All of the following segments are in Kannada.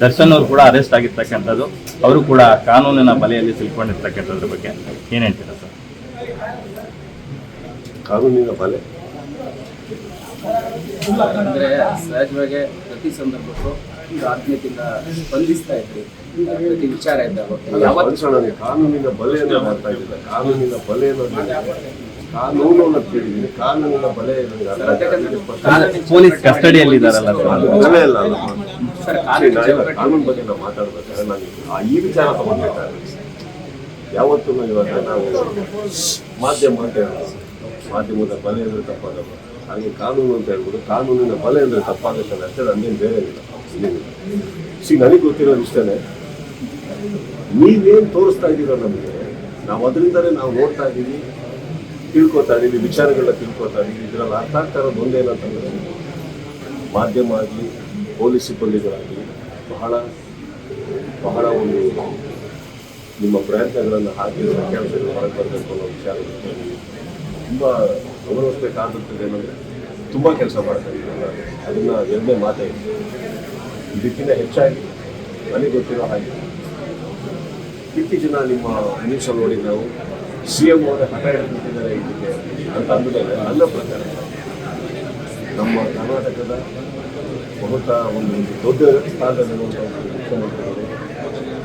ದರ್ಶನ್ ಅವರು ಕೂಡ ಅರೆಸ್ಟ್ ಆಗಿರ್ತಕ್ಕಂಥದ್ದು, ಅವರು ಕೂಡ ಕಾನೂನಿನ ಬಲೆಯಲ್ಲಿ ಸಿಲ್ಕೊಂಡಿರ್ತಕ್ಕಂಥದ್ರ ಬಗ್ಗೆ ಏನು ಹೇಳ್ತೀರಾ ಸರ್? ಕಾನೂನಿನ ಬಲೆ ಅಂದರೆ ಸಹಜವಾಗಿ ಪ್ರತಿ ಸಂದರ್ಭಕ್ಕೂ ಆತ್ಮೀಯತೆಯಿಂದ ಸ್ಪಂದಿಸ್ತಾ ಇದ್ರಿ ಪ್ರತಿ ವಿಚಾರ ಇದ್ದಾಗ ಕಾನೂನಿನ ಬಲೆ ಅನ್ನೋ ಮಾಡ್ತಾ ಇದ್ದಿಲ್ಲ. ಕಾನೂನಿನ ಬಲೆ ಕಾನೂನು ಅಂತ ಹೇಳಿದ್ದೀನಿ. ಕಾನೂನಿನ ಬಲೆ ಪೊಲೀಸ್ ಕಸ್ಟಡಿಯಲ್ಲಿ ಇದ್ದಾರಲ್ಲ ಬಲೆ ಅಲ್ಲ. ಕಾನೂನು ಬಗ್ಗೆ ನಾವು ಮಾತಾಡ್ಬೇಕಾದ್ರೆ ನಾನು ಈ ವಿಚಾರ ತಗೊಂಡಿದ್ದಾರೆ. ಯಾವತ್ತೂ ಇವಾಗ ನಾವು ಮಾಧ್ಯಮ ಅಂತ ಹೇಳೋದು, ಮಾಧ್ಯಮದ ಬಲೆ ಅಂದರೆ ತಪ್ಪಾಗಲ್ಲ. ಹಾಗೆ ಕಾನೂನು ಅಂತ ಹೇಳ್ಬೋದು, ಕಾನೂನಿನ ಬಲೆ ಅಂದರೆ ತಪ್ಪಾಗುತ್ತೆ ಅಷ್ಟೇ, ನನ್ಗೇನು ಬೇರೆ ಇಲ್ಲ. ನನಗೆ ಗೊತ್ತಿರೋದು ಇಷ್ಟೇ, ನೀವೇನು ತೋರಿಸ್ತಾ ಇದ್ದೀರೋ ನಮಗೆ, ನಾವು ಅದರಿಂದಲೇ ನಾವು ನೋಡ್ತಾ ಇದ್ದೀವಿ, ತಿಳ್ಕೊತಾ ಇದ್ದೀವಿ, ವಿಚಾರಗಳನ್ನ ತಿಳ್ಕೊತಾ ಇದ್ದೀವಿ. ಇದರಲ್ಲಿ ಅರ್ಥ ಆಗ್ತಾ ಇರೋದು ಒಂದೇನಂತಂದರೆ, ಮಾಧ್ಯಮ ಆಗಲಿ ಪೊಲೀಸ್ ಸಿಬ್ಬಂದಿಗಳಾಗಲಿ ಬಹಳ ಬಹಳ ಒಂದು ನಿಮ್ಮ ಪ್ರಯತ್ನಗಳನ್ನು ಹಾಕಿ ಕೆಲಸಗಳು ಹೊರಗೆ ಬರಬೇಕು ಅನ್ನೋ ವಿಚಾರಗಳು ತುಂಬ ಗಮನಿಸಬೇಕಾಗುತ್ತದೆ. ಏನಂದರೆ ತುಂಬ ಕೆಲಸ ಮಾಡ್ತಾ ಇದ್ದೀರಲ್ಲ, ಅದನ್ನು ಎರಡನೇ ಮಾತೇ ಇದೆ. ಇದಕ್ಕಿಂತ ಹೆಚ್ಚಾಗಿ ನನಗೆ ಗೊತ್ತಿರೋ ಹಾಗೆ ಇತ್ತೀಚಿನ ನಿಮ್ಮ ನ್ಯೂಸಲ್ಲಿ ನೋಡಿ ನಾವು CM ಅವರೇ ಹಠ ಹಿಡಿದಿದ್ದಾರೆ ಇದಕ್ಕೆ ಅಂತ ಅಂದಮೇಲೆ ನನ್ನ ಪ್ರಕಾರ ನಮ್ಮ ಕರ್ನಾಟಕದ ಬಹುತಃ ಒಂದು ದೊಡ್ಡ ಸ್ಥಾನದಲ್ಲಿರುವಂಥ ಮುಖ್ಯಮಂತ್ರಿಗಳು,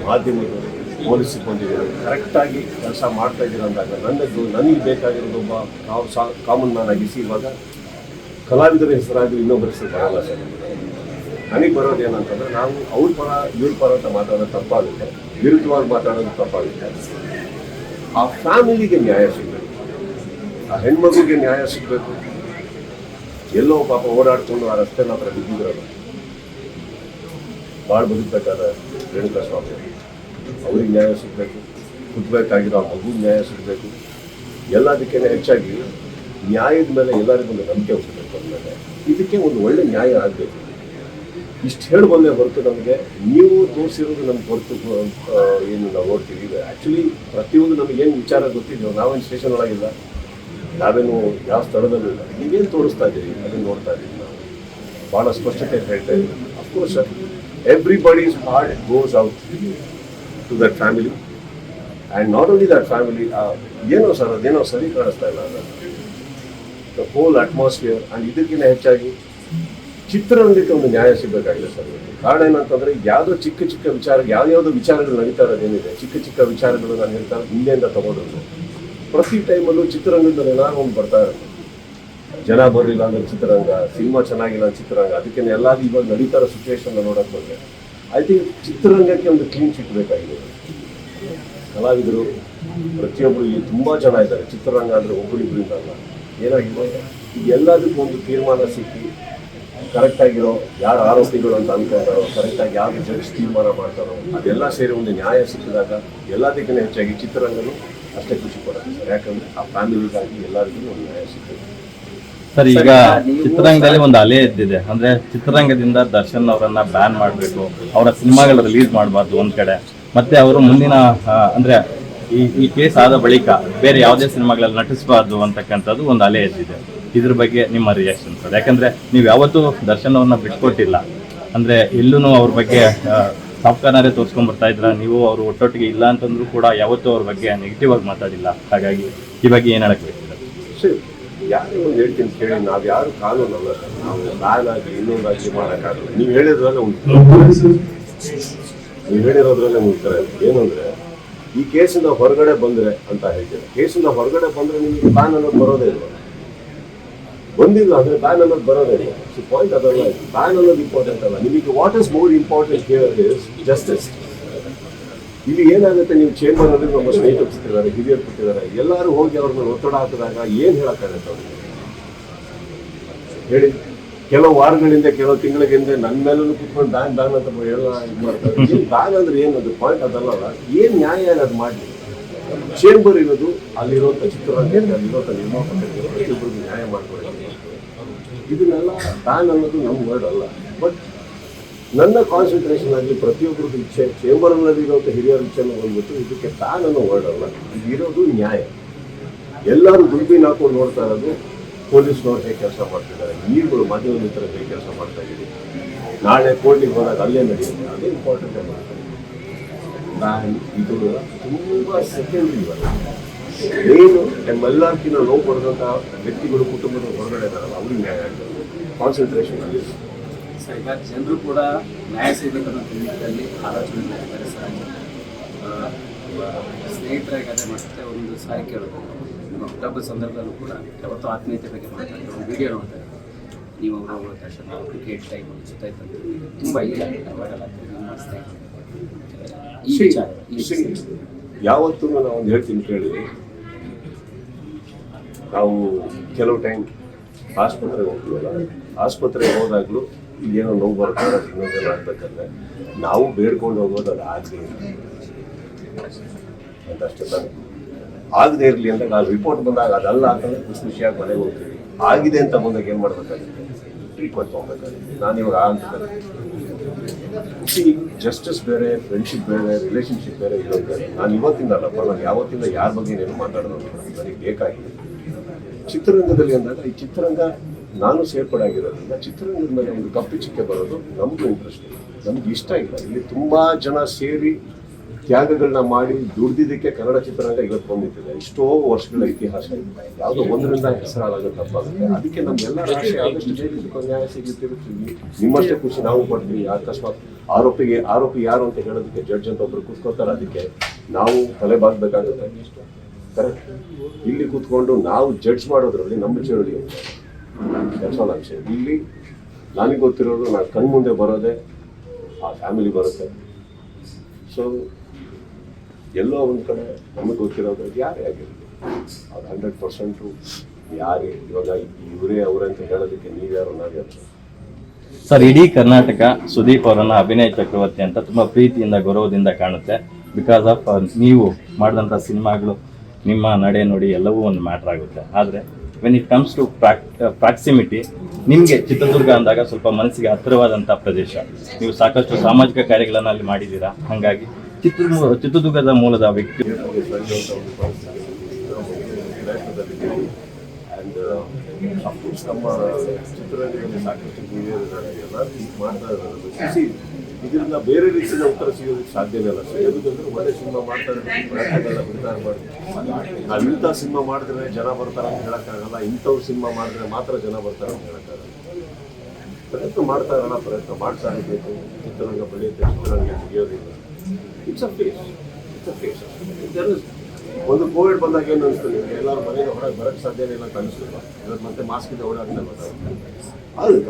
ಮಾಧ್ಯಮಗಳು, ಪೊಲೀಸ್ ಸಿಬ್ಬಂದಿಗಳು ಕರೆಕ್ಟಾಗಿ ಕೆಲಸ ಮಾಡ್ತಾ ಇದ್ದೀರ ಅಂದಾಗ ನನಗೆ ಬೇಕಾಗಿರೋದು ಒಬ್ಬ ಕಾಮನ್ ಮ್ಯಾನ್ ಆಗಿಸಿ ಇವಾಗ ಕಲಾವಿದರ ಹೆಸರಾಗಿ ಇನ್ನೊಬ್ಬರ ಹೆಸರು ಬರಲ್ಲ ಸರ್. ನನಗೆ ಬರೋದು ಏನಂತಂದರೆ, ನಾವು ಅವ್ರ ಪರ ಇವ್ರ ಪರ ಅಂತ ಮಾತಾಡೋದು ತಪ್ಪಾಗುತ್ತೆ, ವಿರುದ್ಧವಾಗಿ ಮಾತಾಡೋದು ತಪ್ಪಾಗುತ್ತೆ. ಆ ಫ್ಯಾಮಿಲಿಗೆ ನ್ಯಾಯ ಸಿಗಬೇಕು, ಆ ಹೆಣ್ಮಗುಗೆ ನ್ಯಾಯ ಸಿಗಬೇಕು. ಎಲ್ಲೋ ಪಾಪ ಓಡಾಡ್ಕೊಂಡು ಆ ರಸ್ತೆನ ಹತ್ರ ಬಿದ್ದಿದ್ರಲ್ಲ, ಭಾಳ ಬದುಕಬೇಕಾದ ರೇಣುಕಾ ಸ್ವಾಮಿ, ಅವ್ರಿಗೆ ನ್ಯಾಯ ಸಿಗಬೇಕು. ಹುಟ್ಟಬೇಕಾಗಿರೋ ಆ ಮಗುಗೆ ನ್ಯಾಯ ಸಿಗಬೇಕು. ಎಲ್ಲದಕ್ಕಿಂತ ಹೆಚ್ಚಾಗಿ ನ್ಯಾಯದ ಮೇಲೆ ಎಲ್ಲರಿಗೂ ಒಂದು ನಂಬಿಕೆ ಹುಟ್ಟಬೇಕು. ಅಂದಮೇಲೆ ಇದಕ್ಕೆ ಒಂದು ಒಳ್ಳೆ ನ್ಯಾಯ ಆಗಬೇಕು. ಇಷ್ಟು ಹೇಳಿ ಬಂದೇ ಹೊರತು ನಮಗೆ ನೀವು ತೋರಿಸಿರೋದು ನಮ್ಗೆ ಹೊರತು ಏನು ನಾವು ನೋಡ್ತೀವಿ. ಈಗ ಆ್ಯಕ್ಚುಲಿ ಪ್ರತಿಯೊಂದು ನಮಗೇನು ವಿಚಾರ ಗೊತ್ತಿದ್ದೀವಿ, ನಾವೇನು ಸ್ಟೇಷನ್ ಒಳಗಿಲ್ಲ, ನಾವೇನು ಯಾವ ಸ್ಥಳದಲ್ಲೂ ಇಲ್ಲ. ನೀವೇನು ತೋರಿಸ್ತಾ ಇದ್ದೀರಿ ಅದನ್ನು ನೋಡ್ತಾ ಇದ್ದೀವಿ. ನಾವು ಭಾಳ ಸ್ಪಷ್ಟತೆ ಹೇಳ್ತಾ ಇದ್ದೀವಿ. Of course sir, everybody's heart goes out to that family and not only that family. ಏನೋ ಸರ್ ಅದೇನೋ ಸರಿ ಕಾಣಿಸ್ತಾ ಇಲ್ಲ ದ ಹೋಲ್ ಅಟ್ಮಾಸ್ಫಿಯರ್. ಆ್ಯಂಡ್ ಇದಕ್ಕಿಂತ ಹೆಚ್ಚಾಗಿ ಚಿತ್ರರಂಗಕ್ಕೆ ಒಂದು ನ್ಯಾಯ ಸಿಗಬೇಕಾಗಿದೆ ಸರ್. ಕಾರಣ ಏನಂತಂದರೆ, ಯಾವುದೋ ಚಿಕ್ಕ ಚಿಕ್ಕ ವಿಚಾರ, ಯಾವ್ಯಾವುದೋ ವಿಚಾರಗಳು ನಡೀತಾ ಇರೋದೇನಿದೆ, ಚಿಕ್ಕ ಚಿಕ್ಕ ವಿಚಾರಗಳು ನಾನು ಹೇಳ್ತಾರೆ ಹಿಂದೆಯಿಂದ ತಗೊಂಡ್ರು. ಪ್ರತಿ ಟೈಮಲ್ಲೂ ಚಿತ್ರರಂಗದಲ್ಲಿ ಏನಾದ್ರು ಒಂದು ಬರ್ತಾ ಇರುತ್ತೆ. ಜನ ಬರಲಿಲ್ಲ ಅಂದ್ರೆ ಚಿತ್ರರಂಗ, ಸಿನಿಮಾ ಚೆನ್ನಾಗಿಲ್ಲ ಅಂದ್ರೆ ಚಿತ್ರರಂಗ. ಅದಕ್ಕೆ ಎಲ್ಲಾದ್ರೂ ಇವಾಗ ನಡೀತಾ ಇರೋ ಸಿಚುವೇಶನ್ ನೋಡೋಕೆ ಬಂದರೆ ಐ ಥಿಂಕ್ ಚಿತ್ರರಂಗಕ್ಕೆ ಒಂದು ಕ್ಲೀನ್ ಚಿಟ್ ಬೇಕಾಗಿದೆ. ಕಲಾವಿದರು ಪ್ರತಿಯೊಬ್ಬರು ಇಲ್ಲಿ ತುಂಬ ಜನ ಇದ್ದಾರೆ. ಚಿತ್ರರಂಗ ಅಂದರೆ ಒಬ್ಬರಿಬ್ಬರಿಂದ ಅಲ್ಲ, ಏನಾಗಿದೆ ಈಗ ಎಲ್ಲದಕ್ಕೂ ಒಂದು ತೀರ್ಮಾನ ಸಿಕ್ಕಿ ಕರೆಕ್ಟಾಗಿರೋ ಯಾರು ಆರೋಪಿಗಳು ಅಂತ ಅಂದ್ಕೊಂಡಾರೋ, ಕರೆಕ್ಟಾಗಿ ಯಾರು ಜಡ್ಜ್ ತೀರ್ಮಾನ ಮಾಡ್ತಾರೋ, ಅದೆಲ್ಲ ಸೇರಿ ಒಂದು ನ್ಯಾಯ ಸಿಕ್ಕಿದಾಗ ಎಲ್ಲದಕ್ಕಿಂತ ಹೆಚ್ಚಾಗಿ ಚಿತ್ರರಂಗನು ಅಷ್ಟೇ ಖುಷಿ ಪಡುತ್ತೆ ಸರ್. ಯಾಕಂದರೆ ಆ ಫ್ಯಾಮಿಲಿಗಾಗಿ ಎಲ್ಲರಿಗೂ ಒಂದು ನ್ಯಾಯ ಸಿಗ್ತದೆ ಸರ್. ಈಗ ಚಿತ್ರರಂಗದಲ್ಲಿ ಒಂದು ಅಲೆ ಎದ್ದಿದೆ, ಅಂದ್ರೆ ಚಿತ್ರರಂಗದಿಂದ ದರ್ಶನ್ ಅವರನ್ನ ಬ್ಯಾನ್ ಮಾಡಬೇಕು, ಅವರ ಸಿನಿಮಾಗಳು ರಿಲೀಸ್ ಮಾಡಬಾರ್ದು ಒಂದ್ ಕಡೆ, ಮತ್ತೆ ಅವರು ಮುಂದಿನ ಅಂದ್ರೆ ಈ ಕೇಸ್ ಆದ ಬಳಿಕ ಬೇರೆ ಯಾವುದೇ ಸಿನಿಮಾಗಳಲ್ಲಿ ನಟಿಸಬಾರ್ದು ಅಂತಕ್ಕಂಥದ್ದು ಒಂದು ಅಲೆ ಎದ್ದಿದೆ. ಇದ್ರ ಬಗ್ಗೆ ನಿಮ್ಮ ರಿಯಾಕ್ಷನ್ ಸರ್? ಯಾಕಂದ್ರೆ ನೀವು ಯಾವತ್ತೂ ದರ್ಶನ್ ಅವ್ರನ್ನ ಬಿಟ್ಕೊಟ್ಟಿಲ್ಲ, ಅಂದ್ರೆ ಎಲ್ಲೂ ಅವ್ರ ಬಗ್ಗೆ ಸಾಫ್ಟ್ವೇರ್ನಾರೇ ತೋರಿಸ್ಕೊಂಡ್ ಬರ್ತಾ ಇದ್ರ, ನೀವು ಅವರು ಒಟ್ಟೊಟ್ಟಿಗೆ ಇಲ್ಲ ಅಂತಂದ್ರೂ ಕೂಡ ಯಾವತ್ತೂ ಅವ್ರ ಬಗ್ಗೆ ನೆಗೆಟಿವ್ ಆಗಿ ಮಾತಾಡಿಲ್ಲ. ಹಾಗಾಗಿ ಈ ಬಗ್ಗೆ ಏನು ಹೇಳಕ್ ಬೇಕು ಸರ್? ಯಾರು ಒಂದು ಹೇಳ್ತೀನಿ ಕೇಳಿ, ನಾವು ಯಾರು ಕಾನೂನು ಅಲ್ಲ ಸರ್. ನಾವು ಬ್ಯಾನ್ ಆಗಿ ಇನ್ನೊಂದಾಗಿ ಮಾಡೋಕ್ಕಾಗಲ್ಲ. ನೀವು ಹೇಳಿದ್ರಲ್ಲೇ ನೀವು ಹೇಳಿರೋದ್ರಲ್ಲೇ ಉತ್ತರ ಏನು ಅಂದರೆ, ಈ ಕೇಸಿಂದ ಹೊರಗಡೆ ಬಂದರೆ ಅಂತ ಹೇಳ್ತೀವಿ. ಕೇಸಿಂದ ಹೊರಗಡೆ ಬಂದರೆ ನಿಮಗೆ ಬ್ಯಾನ್ ಅನ್ನೋದು ಬರೋದೇ ಇಲ್ಲ. ಬಂದಿಲ್ಲ ಅಂದರೆ ಬ್ಯಾನ್ ಅನ್ನೋದು ಬರೋದೇ ಇಲ್ಲ. ಸೊ ಪಾಯಿಂಟ್ ಅದಲ್ಲ, ಬ್ಯಾನ್ ಅನ್ನೋದು ಇಂಪಾರ್ಟೆಂಟ್ ಅಲ್ಲ. ನಿಮಗೆ what is more important here is justice. ಇಲ್ಲಿ ಏನಾಗುತ್ತೆ, ನೀವು ಚೇಂಬರ್ನಲ್ಲಿ ನಮ್ಮ ಸ್ನೇಹಿತರು ಕೂತಿದ್ದಾರೆ, ಹಿರಿಯರು ಕೂತಿದ್ದಾರೆ, ಎಲ್ಲರೂ ಹೋಗಿ ಅವ್ರ ಮೇಲೆ ಒತ್ತಡ ಹಾಕಿದಾಗ ಏನು ಹೇಳೋಕ್ಕಾಗತ್ತೆ ಅವ್ರಿಗೆ ಹೇಳಿ? ಕೆಲವು ವಾರಗಳಿಂದ, ಕೆಲವು ತಿಂಗಳಿಂದ ನನ್ನ ಮೇಲೂ ಕೂತ್ಕೊಂಡು ಬ್ಯಾನ್ ಅಂತ ಎಲ್ಲ ಇದು ಮಾಡ್ತಾರೆ. ಬ್ಯಾನ್ ಅಂದ್ರೆ ಏನದು? ಪಾಯಿಂಟ್ ಅದಲ್ಲ. ಏನು ನ್ಯಾಯ ಅದು ಮಾಡಲಿ. ಚೇಂಬರ್ ಇರೋದು ಅಲ್ಲಿರುವಂಥ ಚಿತ್ರರಂಗಕ್ಕೆ, ಅಲ್ಲಿರುವಂಥ ನಿರ್ಮಾಪಕರಿಗೆ ಪ್ರತಿಯೊಬ್ಬರಿಗೂ ನ್ಯಾಯ ಮಾಡಿಕೊಡೋದು. ಇದನ್ನೆಲ್ಲ ಬ್ಯಾನ್ ಅನ್ನೋದು ನಮ್ಮ ವರ್ಡ್ ಅಲ್ಲ. ಬಟ್ ನನ್ನ ಕಾನ್ಸಂಟ್ರೇಷನ್ ಆಗಲಿ ಪ್ರತಿಯೊಬ್ಬರದ್ದು ಇಚ್ಛೆ, ಚೇಂಬರ್ನಲ್ಲಿರುವಂಥ ಹಿರಿಯರ ಇಚ್ಛೆಯನ್ನು ಬಂದ್ಬಿಟ್ಟು ಇದಕ್ಕೆ ಬ್ಯಾನ್ ಅನ್ನೋ ವರ್ಡ್ ಅಲ್ಲ. ಇದಿರೋದು ನ್ಯಾಯ. ಎಲ್ಲರೂ ದುಡ್ಡಿನ ಹಾಕೊಂಡು ನೋಡ್ತಾ ಇರೋದು ಪೊಲೀಸ್ನವ್ರು ಹೇಗೆ ಕೆಲಸ ಮಾಡ್ತಿದ್ದಾರೆ, ನೀವುಗಳು ಮಾಧ್ಯಮದ ಹೇಗೆ ಕೆಲಸ ಮಾಡ್ತಾ ಇದ್ದೀರಿ. ನಾಳೆ ಕೋರ್ಟಿಗೆ ಹೋದಾಗ ಅಲ್ಲೇ ನಡೆಯುತ್ತೆ, ಅದೇ ಇಂಪಾರ್ಟೆಂಟ್ ಅಲ್ಲ. ಇದು ತುಂಬ ಸೆಕೆಂಡ್ರಿ ಇವಲ್ಲ. ಏನು ನಮ್ಮೆಲ್ಲರ್ಕಿಂತ ನೋವು ಪಡೆದಂಥ ವ್ಯಕ್ತಿಗಳು ಕುಟುಂಬದ ಹೊರಗಡೆ ಇದ್ದಾರಲ್ಲ, ಅವ್ರಿಗೆ ನ್ಯಾಯ ಆಗ್ತದೆ. ಕಾನ್ಸಂಟ್ರೇಷನ್ ಅಲ್ಲಿ ಸರ್, ಈಗ ಜನರು ಕೂಡ ನ್ಯಾಯ ಸಿಗಬೇಕು ಅನ್ನೋ ನಿಟ್ಟಿನಲ್ಲಿ ಆಲೋಚನೆ ಮಾಡ್ತಾರೆ ಸರ್. ಸ್ನೇಹಿತರಾಗದೆ ಮತ್ತೆ ಒಂದು ಸಾರಿ ಕೇಳೋದು, ನಿಮ್ಮ ಹುಟ್ಟಹಬ್ಬದ ಸಂದರ್ಭದಲ್ಲೂ ಕೂಡ ಯಾವತ್ತೂ ಆತ್ಮೀಯತೆ ಬಗ್ಗೆ ಮಾತಾಡ್ತಾರೆ. ಒಂದು ವಿಡಿಯೋ ನೋಡ್ತಾರೆ, ನೀವು ಅವರು ತಕ್ಷಣ ಕ್ರಿಕೆಟ್ ಟೈಮ್ ಜೊತೆ ತುಂಬ ಇಲ್ಲ ಅವಾಗೆಲ್ಲ ನಿಮ್ಮ ಸ್ನೇಹಿತರು. ಈ ವಿಚಾರ ಯಾವತ್ತೂ ನಾವು ಒಂದು ಹೇಳ್ತೀನಿ ಕೇಳಿ, ನಾವು ಕೆಲವು ಟೈಮ್ ಆಸ್ಪತ್ರೆಗೆ ಹೋಗ್ತೀವಲ್ಲ, ಆಸ್ಪತ್ರೆಗೆ ಹೋದಾಗಲೂ ಏನೋ ನೋವು ಬರ್ತಾರೆ, ಇನ್ನೊಂದೇನೋ ಆಗ್ಬೇಕಂದ್ರೆ ನಾವು ಬೇಡ್ಕೊಂಡು ಹೋಗೋದು ಅದು ಆಗದೆ ಅಂತ ಅಷ್ಟೇ ತಾನೆ. ಆಗದೆ ಇರಲಿ ಅಂದಾಗ ಆ ರಿಪೋರ್ಟ್ ಬಂದಾಗ ಅದಲ್ಲ ಅಂತಂದ್ರೆ ಖುಷಿಯಾಗಿ ಮನೆಗೆ ಹೋಗ್ತೀವಿ. ಆಗಿದೆ ಅಂತ ಬಂದಾಗ ಏನು ಮಾಡ್ಬೇಕಾಗುತ್ತೆ, ಟ್ರೀಟ್ಮೆಂಟ್ ತೊಗೊಬೇಕಾಗುತ್ತೆ. ನಾನು ಇವಾಗ ಅಂತ ಜಸ್ಟಿಸ್ ಬೇರೆ, ಫ್ರೆಂಡ್ಶಿಪ್ ಬೇರೆ, ರಿಲೇಷನ್ಶಿಪ್ ಬೇರೆ, ಇರೋದು ಬೇರೆ. ನಾನು ಇವತ್ತಿಂದ ಅಲ್ಲಪ್ಪ, ನಾನು ಯಾವತ್ತಿಂದ ಯಾರ ಬಗ್ಗೆ ಏನು ಮಾತಾಡೋದು ನನಗೆ ಬೇಕಾಗಿದೆ. ಚಿತ್ರರಂಗದಲ್ಲಿ ಅಂದಾಗ ಈ ಚಿತ್ರರಂಗ ನಾನು ಸೇರ್ಪಡೆ ಆಗಿರೋದ್ರಿಂದ ಚಿತ್ರರಂಗದ ಮೇಲೆ ಒಂದು ಕಪ್ಪು ಚಿಕ್ಕೆ ಬರೋದು ನಮಗೂ ಇಂಟ್ರೆಸ್ಟ್ ಇಲ್ಲ, ನಮ್ಗೆ ಇಷ್ಟ ಇಲ್ಲ. ಇಲ್ಲಿ ತುಂಬ ಜನ ಸೇರಿ ತ್ಯಾಗಗಳನ್ನ ಮಾಡಿ ದುಡ್ದಿದ್ದಕ್ಕೆ ಕನ್ನಡ ಚಿತ್ರರಂಗ ಇವತ್ತು ಬಂದಿಟ್ಟಿದೆ. ಎಷ್ಟೋ ವರ್ಷಗಳ ಇತಿಹಾಸ, ಯಾವುದೋ ಒಂದರಿಂದ ಹೆಸರಾಗೋದು ತಪ್ಪಾಗುತ್ತೆ. ಅದಕ್ಕೆ ನಮ್ಗೆಲ್ಲ ರಾಶಿ ಆದಷ್ಟು ಬೇಗ ನ್ಯಾಯ ಸಿಗುತ್ತಿರುತ್ತೀವಿ. ನಿಮ್ಮಷ್ಟೇ ಖುಷಿ ನಾವು ಪಡ್ತೀವಿ. ಅಕಸ್ಮಾತ್ ಆರೋಪಿ ಯಾರು ಅಂತ ಹೇಳೋದಕ್ಕೆ ಜಡ್ಜ್ ಅಂತ ಒಬ್ರು ಕೂತ್ಕೋತಾರೆ, ಅದಕ್ಕೆ ನಾವು ತಲೆ ಬಾಗಬೇಕಾಗುತ್ತೆ. ಕರೆಕ್ಟ್. ಇಲ್ಲಿ ಕೂತ್ಕೊಂಡು ನಾವು ಜಡ್ಜ್ ಮಾಡೋದ್ರಲ್ಲಿ ನಮ್ಮ ಚಳುವಳಿ ಕೆಲಸ. ಇಲ್ಲಿ ನನಗೆ ಗೊತ್ತಿರೋದು, ನಾನು ಕಣ್ಮುಂದೆ ಬರೋದೇ ಆ ಫ್ಯಾಮಿಲಿ ಬರುತ್ತೆ. ಸೊ ಎಲ್ಲೋ ಒಂದು ಕಡೆ ನಮಗೆ ಗೊತ್ತಿರೋದು ಯಾರೇ ಆಗಿರುತ್ತೆ ಅದು 100% ಯಾರೇ. ಇವಾಗ ಇವರೇ ಅವರಂತ ಹೇಳೋದಕ್ಕೆ ನೀವ್ಯಾರು ನಾವ್ಯಾರು ಸರ್? ಇಡೀ ಕರ್ನಾಟಕ ಸುದೀಪ್ ಅವರನ್ನ ಅಭಿನಯ ಚಕ್ರವರ್ತಿ ಅಂತ ತುಂಬಾ ಪ್ರೀತಿಯಿಂದ ಗೌರವದಿಂದ ಕಾಣುತ್ತೆ. ಬಿಕಾಸ್ ಆಫ್ ನೀವು ಮಾಡಿದಂಥ ಸಿನಿಮಾಗಳು, ನಿಮ್ಮ ನಡೆ ನೋಡಿ ಎಲ್ಲವೂ ಒಂದು ಮ್ಯಾಟ್ರ್ ಆಗುತ್ತೆ. ಆದರೆ when it comes to proximity, ನಿಮಗೆ ಚಿತ್ರದುರ್ಗ ಅಂದಾಗ ಸ್ವಲ್ಪ ಮನಸ್ಸಿಗೆ ಹತ್ತಿರವಾದಂಥ ಪ್ರದೇಶ. ನೀವು ಸಾಕಷ್ಟು ಸಾಮಾಜಿಕ ಕಾರ್ಯಗಳನ್ನು ಅಲ್ಲಿ ಮಾಡಿದ್ದೀರಾ. ಹಾಗಾಗಿ ಚಿತ್ರದುರ್ಗದ ಮೂಲದ ವ್ಯಕ್ತಿ ಆ್ಯಂಡ್ ಅಫ್ಕೋರ್ಸ್ ನಮ್ಮ ಚಿತ್ರರಂಗದಲ್ಲಿ ಸಾಕಷ್ಟು ಹಿರಿಯರಿದ್ದಾರೆ, ಎಲ್ಲರೂ ಮಾಡ್ತಾ ಇದ್ದಾರೆ. ಇದರಿಂದ ಬೇರೆ ರೀತಿಯ ಉತ್ತರ ಸಿಗೋದಕ್ಕೆ ಸಾಧ್ಯವೇ ಇಲ್ಲ. ಸಿಗೋದಂದ್ರೆ ಒಳ್ಳೆ ಸಿನಿಮಾ ಮಾಡ್ತಾರೆ, ಪ್ರಯತ್ನಗಳನ್ನ ಬಿಡ್ತಾರೆ ಮಾಡಿ. ನಾವು ಇಂಥ ಸಿನಿಮಾ ಮಾಡಿದ್ರೆ ಜನ ಬರ್ತಾರೆ ಅಂತ ಹೇಳೋಕ್ಕಾಗಲ್ಲ, ಇಂಥವ್ರು ಸಿನಿಮಾ ಮಾಡಿದ್ರೆ ಮಾತ್ರ ಜನ ಬರ್ತಾರೆ ಅಂತ ಹೇಳೋಕ್ಕಾಗಲ್ಲ. ಪ್ರಯತ್ನ ಮಾಡ್ತಾ ಇರೋಣ, ಪ್ರಯತ್ನ ಮಾಡ್ತಾ ಇರಬೇಕು. ಚಿತ್ರರಂಗ ಬೆಳೆಯುತ್ತೆ, ಚಿತ್ರರಂಗ ಮುಗಿಯೋದಿಲ್ಲ. It's a phase. ಒಂದು ಕೋವಿಡ್ ಬಂದಾಗ ಏನು ಅನಿಸ್ತು ನಿಮಗೆ? ಎಲ್ಲರೂ ಮನೆಗೆ ಹೊರಗೆ ಬರೋಕ್ಕೆ ಸಾಧ್ಯನೇ ಇಲ್ಲ ಅಂತ ಅನಿಸ್ತಿಲ್ಲ. ಇವತ್ತು ಮತ್ತೆ ಮಾಸ್ಕಿಂದ ಓಡಾಡ್ತಾ ಗೊತ್ತಾಗುತ್ತೆ.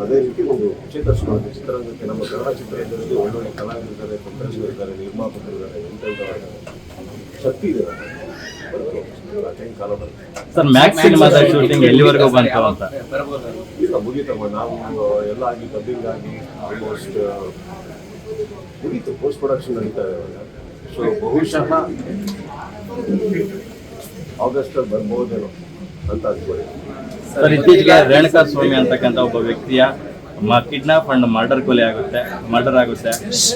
ಅದೇ ರೀತಿ ಒಂದು ಚೇತರಿಸ್ಕೊಳ್ಳೋದು ಚಿತ್ರರಂಗಕ್ಕೆ. ನಮ್ಮ ಕನ್ನಡ ಚಿತ್ರರಂಗದಲ್ಲಿ ಒಳ್ಳೊಳ್ಳೆ ಕಲಾವಿದರಿದ್ದಾರೆ, ತಂತ್ರಜ್ಞರಿದ್ದಾರೆ, ನಿರ್ಮಾಪಕರಿದ್ದಾರೆ, ಎಂತೆಂಥವ್ರಿದ್ದಾರೆ, ಶಕ್ತಿ ಇದೆ. ಕಾಲ ಬರುತ್ತೆ ಸರ್. ಮ್ಯಾಕ್ಸ್ ಸಿನಿಮಾದ ಶೂಟಿಂಗ್ ಎಲ್ಲಿವರೆಗೂ ಬಂತು ಅಂತ? ಇಲ್ಲ, ಮುಗೀತಮ್ಮ. ನಾವು ಎಲ್ಲ ಆಗಿ ಡಬ್ಬಿಂಗ್ ಆಗಿ ಆಲ್ಮೋಸ್ಟ್ ಮುಗೀತು. ಪೋಸ್ಟ್ ಪ್ರೊಡಕ್ಷನ್ ನಡೀತಾ ಇದೆ ಇವಾಗ. ಸೊ ಬಹುಶಃ ಆಗಸ್ಟಲ್ಲಿ ಬರ್ಬೋದೇನೋ ಅಂತ ಅನ್ಕೊಳ್ಳಿ. ಸರ್, ಇತ್ತೀಚೆಗೆ ರೇಣುಕಾ ಸ್ವಾಮಿ ಅಂತಕ್ಕಂಥ ಒಬ್ಬ ವ್ಯಕ್ತಿಯ ಕಿಡ್ನಾಪ್ ಅಂಡ್ ಮರ್ಡರ್ ಆಗುತ್ತೆ.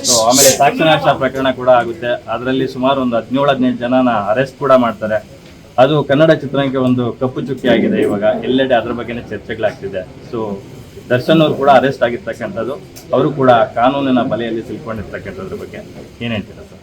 ಸೊ ಆಮೇಲೆ ಸಾಕ್ಷಿನಾಶ ಪ್ರಕರಣ ಕೂಡ ಆಗುತ್ತೆ. ಅದರಲ್ಲಿ ಸುಮಾರು ಒಂದು 17-18 ಜನನ ಅರೆಸ್ಟ್ ಕೂಡ ಮಾಡ್ತಾರೆ. ಅದು ಕನ್ನಡ ಚಿತ್ರರಂಗಕ್ಕೆ ಒಂದು ಕಪ್ಪು ಚುಕ್ಕಿ ಆಗಿದೆ. ಇವಾಗ ಎಲ್ಲೆಡೆ ಅದ್ರ ಬಗ್ಗೆನೇ ಚರ್ಚೆಗಳಾಗ್ತಿದೆ. ಸೊ ದರ್ಶನ್ ಅವರು ಕೂಡ ಅರೆಸ್ಟ್ ಆಗಿರ್ತಕ್ಕಂಥದ್ದು, ಅವರು ಕೂಡ ಕಾನೂನಿನ ಬಲೆಯಲ್ಲಿ ಸಿಲ್ಕೊಂಡಿರ್ತಕ್ಕಂಥದ್ರ ಬಗ್ಗೆ ಏನು ಹೇಳ್ತೀರಾ ಸರ್?